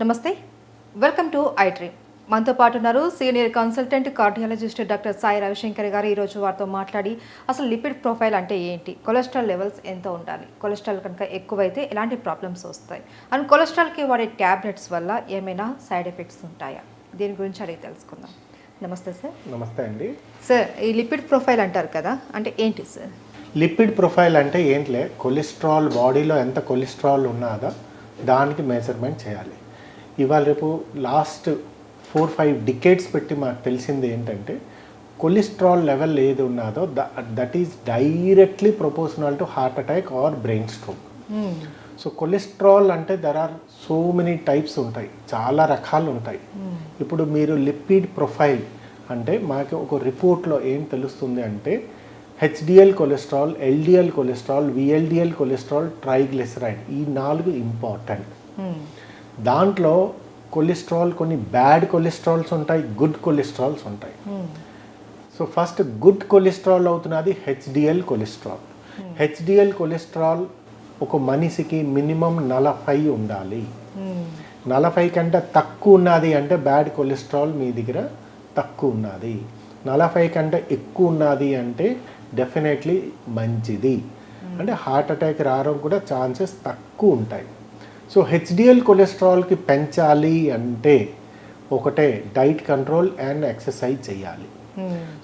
నమస్తే, welcome to I dream. మనతో పాటు ఉన్నారు senior consultant cardiologist doctor Sai Ravishankar గారు. ఈరోజు వారితో మాట్లాడి అసలు లిపిడ్ ప్రొఫైల్ అంటే ఏంటి, కొలెస్ట్రాల్ లెవెల్స్ ఎంత ఉండాలి, కొలెస్ట్రాల్ కనుక ఎక్కువైతే ఎలాంటి ప్రాబ్లమ్స్ వస్తాయి, అండ్ కొలెస్ట్రాల్కి వాడే ట్యాబ్లెట్స్ వల్ల ఏమైనా సైడ్ ఎఫెక్ట్స్ ఉంటాయా, దీని గురించి అడిగి తెలుసుకుందాం. నమస్తే సార్. నమస్తే అండి. సార్, ఈ లిపిడ్ ప్రొఫైల్ అంటారు కదా, అంటే ఏంటి సార్? లిపిడ్ ప్రొఫైల్ అంటే ఏంటిలే, కొలెస్ట్రాల్ బాడీలో ఎంత కొలెస్ట్రాల్ ఉన్నదో దానికి మెజర్మెంట్ చేయాలి. ఇవాళ రేపు లాస్ట్ 4-5 డికేడ్స్ పెట్టి మాకు తెలిసింది ఏంటంటే కొలెస్ట్రాల్ లెవెల్ ఏది ఉన్నదో that is directly proportional to heart attack or brain stroke. So cholesterol అంటే there are so many types ఉంటాయి, చాలా రకాలు ఉంటాయి. ఇప్పుడు మీరు లిపిడ్ ప్రొఫైల్ అంటే మాకు ఒక రిపోర్ట్లో ఏం తెలుస్తుంది అంటే HDL cholesterol, LDL cholesterol, VLDL cholesterol, triglyceride, ఈ 4 ఇంపార్టెంట్. దాంట్లో కొలెస్ట్రాల్ కొన్ని బ్యాడ్ కొలెస్ట్రాల్స్ ఉంటాయి, గుడ్ కొలెస్ట్రాల్స్ ఉంటాయి. సో ఫస్ట్ గుడ్ కొలెస్ట్రాల్ అవుతున్నది హెచ్డిఎల్ కొలెస్ట్రాల్. హెచ్డిఎల్ కొలెస్ట్రాల్ ఒక మనిషికి మినిమం 40 ఉండాలి. 40 కంటే తక్కువ ఉన్నది అంటే బ్యాడ్ కొలెస్ట్రాల్ మీ దగ్గర తక్కువ ఉన్నది. 40 కంటే ఎక్కువ ఉన్నది అంటే డెఫినెట్లీ మంచిది, అంటే హార్ట్ అటాక్ రావడం కూడా ఛాన్సెస్ తక్కువ ఉంటాయి. సో హెచ్డిఎల్ కొలెస్ట్రాల్కి పెంచాలి అంటే ఒకటే డైట్ కంట్రోల్ అండ్ ఎక్సర్సైజ్ చేయాలి.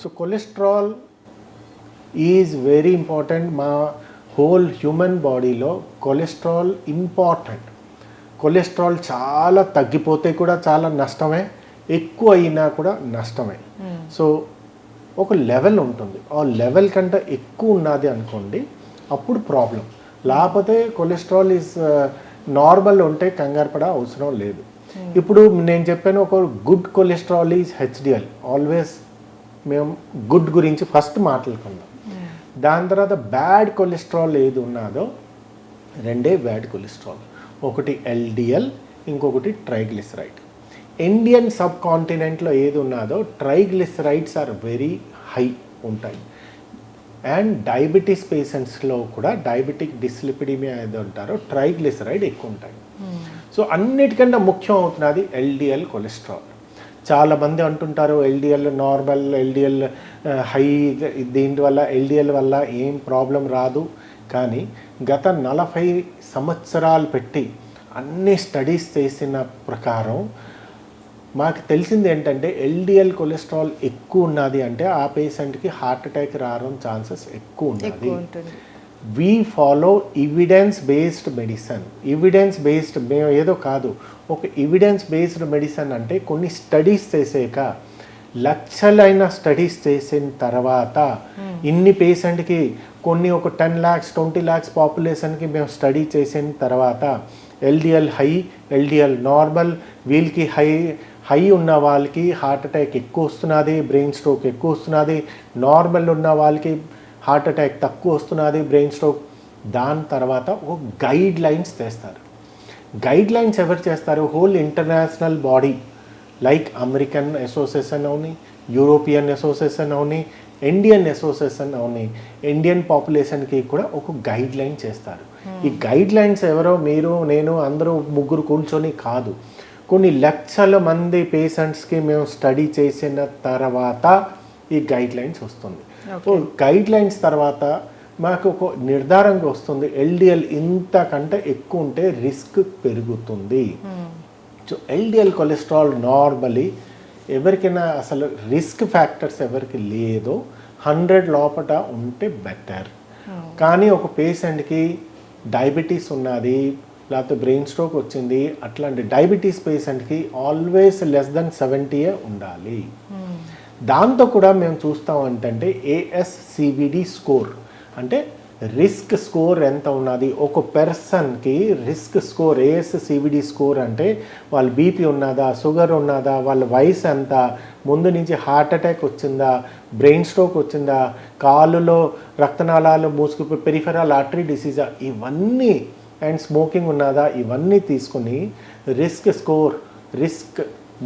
So cholesterol is very important. మా హోల్ హ్యూమన్ బాడీలో కొలెస్ట్రాల్ ఇంపార్టెంట్. కొలెస్ట్రాల్ చాలా తగ్గిపోతే కూడా చాలా నష్టమే, ఎక్కువ అయినా కూడా నష్టమే. సో ఒక లెవెల్ ఉంటుంది, ఆ లెవెల్ కంటే ఎక్కువ ఉన్నది అనుకోండి అప్పుడు ప్రాబ్లం. లేకపోతే కొలెస్ట్రాల్ ఈజ్ నార్మల్ ఉంటే కంగారు పడ అవసరం లేదు. ఇప్పుడు నేను చెప్పాను ఒక good cholesterol is HDL. Always మేము గుడ్ గురించి ఫస్ట్ మాట్లాడుకుందాం. దాని తర్వాత బ్యాడ్ కొలెస్ట్రాల్ ఏది ఉన్నదో రెండే బ్యాడ్ కొలెస్ట్రాల్, ఒకటి ఎల్డిఎల్, ఇంకొకటి ట్రైగ్లిసరైడ్. ఇండియన్ సబ్ కాంటినెంట్లో ఏది ఉన్నదో ట్రైగ్లిసరైడ్స్ ఆర్ వెరీ హై ఉంటాయి. అండ్ డయాబెటీస్ పేషెంట్స్లో కూడా డయాబెటిక్ డిస్లిపిడిమియా ఏదో ఉంటారో ట్రైగ్లిసరైడ్ ఎక్కువ ఉంటాయి. సో అన్నిటికన్నా ముఖ్యం అవుతున్నది ఎల్డిఎల్ కొలెస్ట్రాల్. చాలామంది అంటుంటారు ఎల్డిఎల్ నార్మల్, ఎల్డిఎల్ హై, దీనివల్ల ఎల్డిఎల్ వల్ల ఏం ప్రాబ్లం రాదు. కానీ గత 40 సంవత్సరాలు పెట్టి అన్ని స్టడీస్ చేసిన ప్రకారం మాకు తెలిసింది ఏంటంటే ఎల్డిఎల్ కొలెస్ట్రాల్ ఎక్కువ ఉన్నది అంటే ఆ పేషెంట్కి హార్ట్ అటాక్ రావడం ఛాన్సెస్ ఎక్కువ ఉన్నది. We follow evidence based medicine. Evidence based మేము ఏదో కాదు, ఒక ఎవిడెన్స్ బేస్డ్ మెడిసిన్ అంటే కొన్ని స్టడీస్ చేసాక, లక్షలైన స్టడీస్ చేసిన తర్వాత ఇన్ని పేషెంట్కి కొన్ని ఒక 10 lakhs 20 lakhs పాపులేషన్కి మేము స్టడీ చేసిన తర్వాత ఎల్డిఎల్ హై, ఎల్డిఎల్ నార్మల్, వీళ్ళకి హై ఉన్న వాళ్ళకి హార్ట్ అటాక్ ఎక్కువ వస్తున్నది, బ్రెయిన్ స్ట్రోక్ ఎక్కువ వస్తున్నది. నార్మల్ ఉన్న వాళ్ళకి హార్ట్ అటాక్ తక్కువ వస్తున్నది, బ్రెయిన్ స్ట్రోక్. దాని తర్వాత ఒక గైడ్ లైన్స్ చేస్తారు. గైడ్ లైన్స్ ఎవరు చేస్తారు? Whole international body like American association అవని, యూరోపియన్ అసోసియేషన్ అవని, ఇండియన్ అసోసియేషన్ అవని, ఇండియన్ పాపులేషన్కి కూడా ఒక గైడ్ లైన్ చేస్తారు. ఈ గైడ్ లైన్స్ ఎవరో మీరు నేను అందరూ ముగ్గురు కూర్చొని కాదు, కొన్ని లక్షల మంది పేషెంట్స్కి మేము స్టడీ చేసిన తర్వాత ఈ గైడ్ లైన్స్ వస్తుంది. గైడ్ లైన్స్ తర్వాత మాకు ఒక నిర్ధారణగా వస్తుంది ఎల్డిఎల్ ఇంతకంటే ఎక్కువ ఉంటే రిస్క్ పెరుగుతుంది. సో ఎల్డిఎల్ కొలెస్ట్రాల్ నార్మలీ ఎవరికైనా అసలు రిస్క్ ఫ్యాక్టర్స్ ఎవరికి లేదో 100 లోపల ఉంటే బెటర్. కానీ ఒక పేషెంట్కి డయాబెటీస్ ఉన్నది, లేకపోతే బ్రెయిన్ స్ట్రోక్ వచ్చింది, అట్లాంటి డయాబెటీస్ పేషెంట్కి ఆల్వేస్ లెస్ దెన్ 70 ఉండాలి. దాంతో కూడా మేము చూస్తాం అంటే ఏఎస్సివిడి స్కోర్ అంటే రిస్క్ స్కోర్ ఎంత ఉన్నది ఒక పర్సన్కి. రిస్క్ స్కోర్ ఏఎస్సివిడి స్కోర్ అంటే వాళ్ళ బీపీ ఉన్నదా, షుగర్ ఉన్నదా, వాళ్ళ వయసు ఎంత, ముందు నుంచి హార్ట్ అటాక్ వచ్చిందా, బ్రెయిన్ స్ట్రోక్ వచ్చిందా, కాలులో రక్తనాళాలు మూసుకుపోయి పెరిఫెరల్ ఆర్టరీ డిసీజా, ఇవన్నీ, అండ్ స్మోకింగ్ ఉన్నదా, ఇవన్నీ తీసుకుని risk score, risk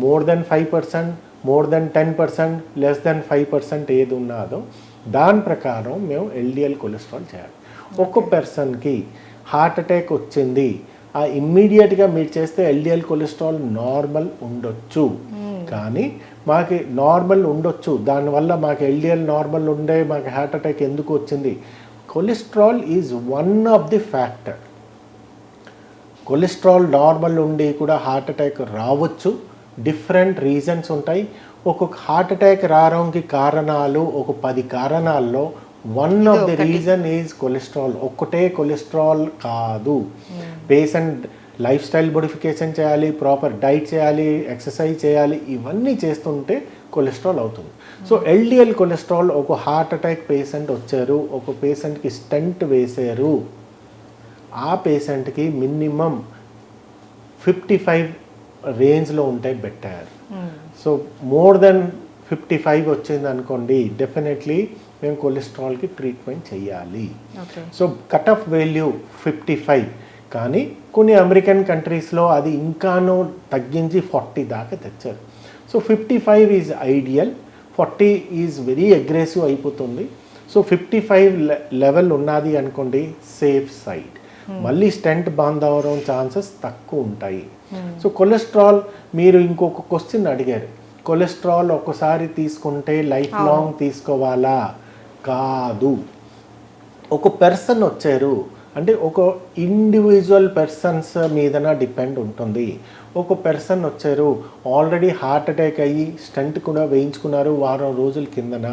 more than 5%, more than 10%, less than 5% ఏది ఉన్నదో దాని ప్రకారం మేము ఎల్డిఎల్ కొలెస్ట్రాల్ చేయాలి. ఒక పర్సన్కి హార్ట్ అటాక్ వచ్చింది ఆ ఇమ్మీడియట్గా మీరు చేస్తే ఎల్డిఎల్ కొలెస్ట్రాల్ నార్మల్ ఉండొచ్చు, కానీ మాకు నార్మల్ ఉండొచ్చు, దానివల్ల మాకు ఎల్డిఎల్ నార్మల్ ఉండే మాకు హార్ట్ అటాక్ ఎందుకు వచ్చింది? Cholesterol is one of the factor. Cholesterol normal ఉండి కూడా హార్ట్ అటాక్ రావచ్చు. డిఫరెంట్ రీజన్స్ ఉంటాయి. ఒక్కొక్క హార్ట్ అటాక్ రావడానికి కారణాలు ఒక 10 కారణాల్లో one of the reason is cholesterol. ఒక్కటే కొలెస్ట్రాల్ కాదు. పేషెంట్ లైఫ్ స్టైల్ మోడిఫికేషన్ చేయాలి, ప్రాపర్ డైట్ చేయాలి, ఎక్సర్సైజ్ చేయాలి, ఇవన్నీ చేస్తుంటే కొలెస్ట్రాల్ అవుతుంది. సో ఎల్డిఎల్ కొలెస్ట్రాల్, ఒక హార్ట్ అటాక్ పేషెంట్ వచ్చారు, ఒక పేషెంట్కి స్టెంట్ వేశారు, ఆ పేషెంట్కి మినిమం 55 రేంజ్లో ఉంటే బెటర్. సో మోర్ దెన్ 55 వచ్చింది అనుకోండి, డెఫినెట్లీ మేము కొలెస్ట్రాల్కి ట్రీట్మెంట్ చేయాలి. సో కట్ ఆఫ్ వాల్యూ 55, కానీ కొన్ని అమెరికన్ కంట్రీస్లో అది ఇంకానూ తగ్గించి 40 దాకా తెచ్చారు. So 55 is ideal, 40 is very aggressive అయిపోతుంది. సో 55 లెవెల్ ఉన్నది అనుకోండి, సేఫ్ సైడ్. మళ్ళీ స్టెంట్ బంద్ అవ్వడం ఛాన్సెస్ తక్కువ ఉంటాయి. సో కొలెస్ట్రాల్, మీరు ఇంకొక క్వశ్చన్ అడిగారు, కొలెస్ట్రాల్ ఒక్కసారి తీసుకుంటే లైఫ్ లాంగ్ తీసుకోవాలా? కాదు. ఒక పర్సన్ వచ్చారు అంటే ఒక ఇండివిజువల్ పర్సన్స్ మీదన డిపెండ్ ఉంటుంది. ఒక పర్సన్ వచ్చారు, ఆల్రెడీ హార్ట్ అటాక్ అయ్యి స్టంట్ కూడా వేయించుకున్నారు వారం రోజుల కిందన,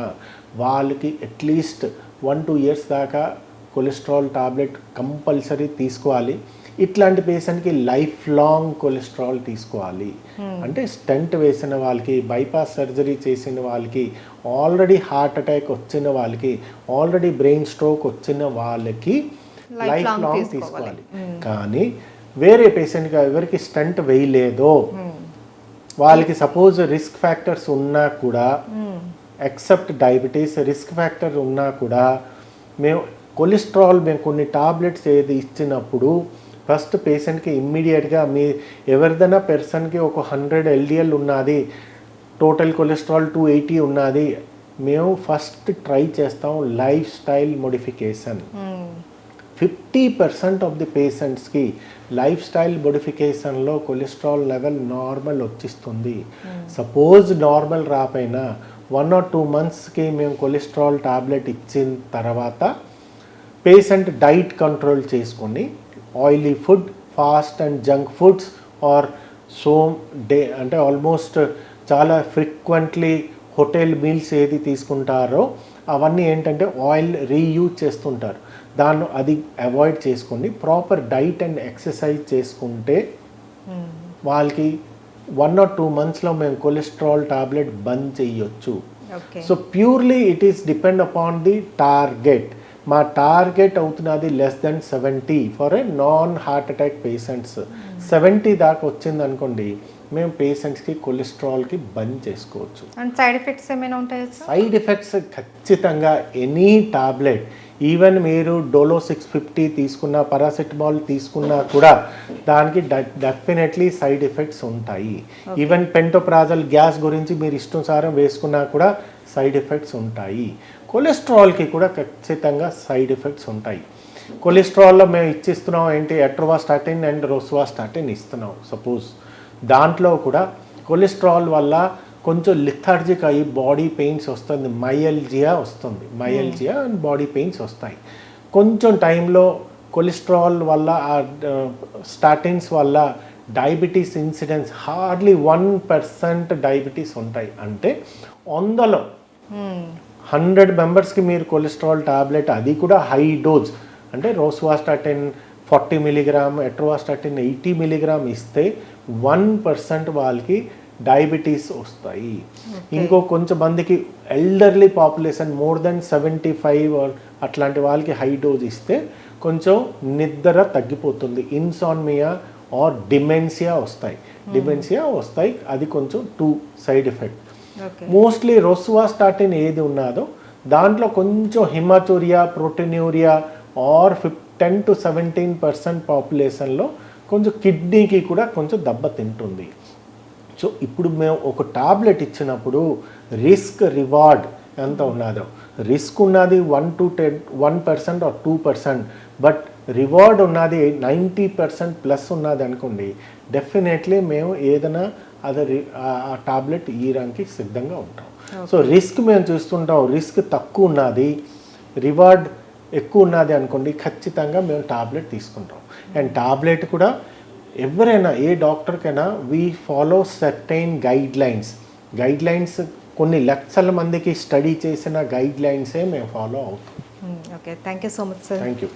వాళ్ళకి అట్లీస్ట్ 1-2 ఇయర్స్ దాకా కొలెస్ట్రాల్ టాబ్లెట్ కంపల్సరీ తీసుకోవాలి. ఇట్లాంటి పేషెంట్కి లైఫ్ లాంగ్ కొలెస్ట్రాల్ తీసుకోవాలి. అంటే స్టంట్ వేసిన వాళ్ళకి, బైపాస్ సర్జరీ చేసిన వాళ్ళకి, ఆల్రెడీ హార్ట్ అటాక్ వచ్చిన వాళ్ళకి, ఆల్రెడీ బ్రెయిన్ స్ట్రోక్ వచ్చిన వాళ్ళకి లైఫ్ లాంగ్ తీసుకోవాలి. కానీ వేరే పేషెంట్గా ఎవరికి స్టంట్ వేయలేదో వాళ్ళకి సపోజ్ రిస్క్ ఫ్యాక్టర్స్ ఉన్నా కూడా, ఎక్సెప్ట్ డయాబెటీస్ రిస్క్ ఫ్యాక్టర్ ఉన్నా కూడా, మేము కొలెస్ట్రాల్ మేము కొన్ని టాబ్లెట్స్ ఏది ఇచ్చినప్పుడు ఫస్ట్ పేషెంట్కి ఇమ్మీడియట్గా మీ ఎవరిదైనా పర్సన్కి ఒక 100 ఎల్డిఎల్ ఉన్నది, టోటల్ కొలెస్ట్రాల్ 280 ఉన్నది, మేము ఫస్ట్ ట్రై చేస్తాం life style modification. 50% of the పేషెంట్స్కి లైఫ్ స్టైల్ మోడిఫికేషన్లో కొలెస్ట్రాల్ లెవెల్ నార్మల్ వచ్చిస్తుంది. సపోజ్ నార్మల్ రాపోయినా 1 or 2 మంత్స్కి మేము కొలెస్ట్రాల్ టాబ్లెట్ ఇచ్చిన తర్వాత పేషెంట్ డైట్ కంట్రోల్ చేసుకొని oily food, fast and junk foods or so అంటే ఆల్మోస్ట్ చాలా ఫ్రీక్వెంట్లీ హోటల్ మీల్స్ ఏది తీసుకుంటారో అవన్నీ ఏంటంటే ఆయిల్ రీయూజ్ చేస్తుంటారు, దాన్ని అది అవాయిడ్ చేసుకొని ప్రాపర్ డైట్ అండ్ ఎక్సర్సైజ్ చేసుకుంటే వాళ్ళకి 1 or 2 మంత్స్లో మేము కొలెస్ట్రాల్ టాబ్లెట్ బంద్ చేయొచ్చు. So purely it is depend upon the target. మా టార్గెట్ అవుతున్నది less than 70 for a non heart attack patients. 70 దాకా వచ్చింది అనుకోండి, మేము పేషెంట్స్కి కొలెస్ట్రాల్కి బంద్ చేసుకోవచ్చు. అండ్ సైడ్ ఎఫెక్ట్స్ ఏమైనా ఉంటాయి? సైడ్ ఎఫెక్ట్స్ ఖచ్చితంగా ఎనీ టాబ్లెట్, ఈవెన్ మీరు డోలో 650 తీసుకున్నా, పారాసెటమాల్ తీసుకున్నా కూడా దానికి డెఫినెట్లీ సైడ్ ఎఫెక్ట్స్ ఉంటాయి. ఈవెన్ పెంటోప్రాజల్ గ్యాస్ గురించి మీరు ఇష్టానుసారం వేసుకున్నా కూడా సైడ్ ఎఫెక్ట్స్ ఉంటాయి. కొలెస్ట్రాల్కి కూడా ఖచ్చితంగా సైడ్ ఎఫెక్ట్స్ ఉంటాయి. కొలెస్ట్రాల్లో మేము ఇచ్చిస్తున్నాం ఏంటి, అట్రోవాస్టాటిన్ అండ్ రోసువాస్టాటిన్ ఇస్తున్నాం సపోజ్, దాంట్లో కూడా కొలెస్ట్రాల్ వల్ల కొంచెం లిథార్జిక్ అయ్యి బాడీ పెయిన్స్ వస్తుంది, మైయల్జియా వస్తుంది, మైయల్జియా అండ్ బాడీ పెయిన్స్ వస్తాయి. కొంచెం టైంలో కొలెస్ట్రాల్ వల్ల స్టాటిన్స్ వల్ల డయాబెటీస్ ఇన్సిడెన్స్ హార్డ్లీ 1% డయాబెటీస్ ఉంటాయి. అంటే 100 మెంబర్స్కి మీరు కొలెస్ట్రాల్ టాబ్లెట్, అది కూడా హై డోజ్, అంటే రోసువాస్టాటిన్ 40 mg, అట్రోవాస్టాటిన్ 80 mg ఇస్తే 1% వాళ్ళకి డయాబెటీస్ వస్తాయి. ఇంకో కొంచెం మందికి ఎల్డర్లీ పాపులేషన్ మోర్ దెన్ 75 అట్లాంటి వాళ్ళకి హై డోజ్ ఇస్తే కొంచెం నిద్ర తగ్గిపోతుంది, ఇన్సాన్మియా ఆర్ డిమెన్షియా వస్తాయి. అది కొంచెం 2 సైడ్ ఎఫెక్ట్. మోస్ట్లీ రోసువాస్టాటిన్ ఏది ఉన్నదో దాంట్లో కొంచెం హిమాచూరియా, ప్రోటీన్యూరియా ఆర్ 10 to 17% పాపులేషన్లో కొంచెం కిడ్నీకి కూడా కొంచెం దెబ్బ తింటుంది. సో ఇప్పుడు మేము ఒక టాబ్లెట్ ఇచ్చినప్పుడు రిస్క్ రివార్డ్ ఎంత ఉన్నదో. రిస్క్ ఉన్నది 1% ఆర్ 2%, బట్ రివార్డ్ ఉన్నది 90% ప్లస్ ఉన్నది అనుకోండి, డెఫినెట్లీ మేము ఏదైనా ఆ టాబ్లెట్ ఇయడానికి సిద్ధంగా ఉంటాం. సో రిస్క్ మేము చూస్తుంటాం, రిస్క్ తక్కువ ఉన్నది రివార్డ్ ఎక్కువ ఉన్నది అనుకోండి, ఖచ్చితంగా మేము టాబ్లెట్ తీసుకుంటాం. అండ్ టాబ్లెట్ కూడా ఎవరైనా ఏ డాక్టర్కైనా we follow certain guide lines కొన్ని లక్షల మందికి స్టడీ చేసిన గైడ్ లైన్సే మేము ఫాలో అవుతాం. Okay, thank you so much sir. Thank you.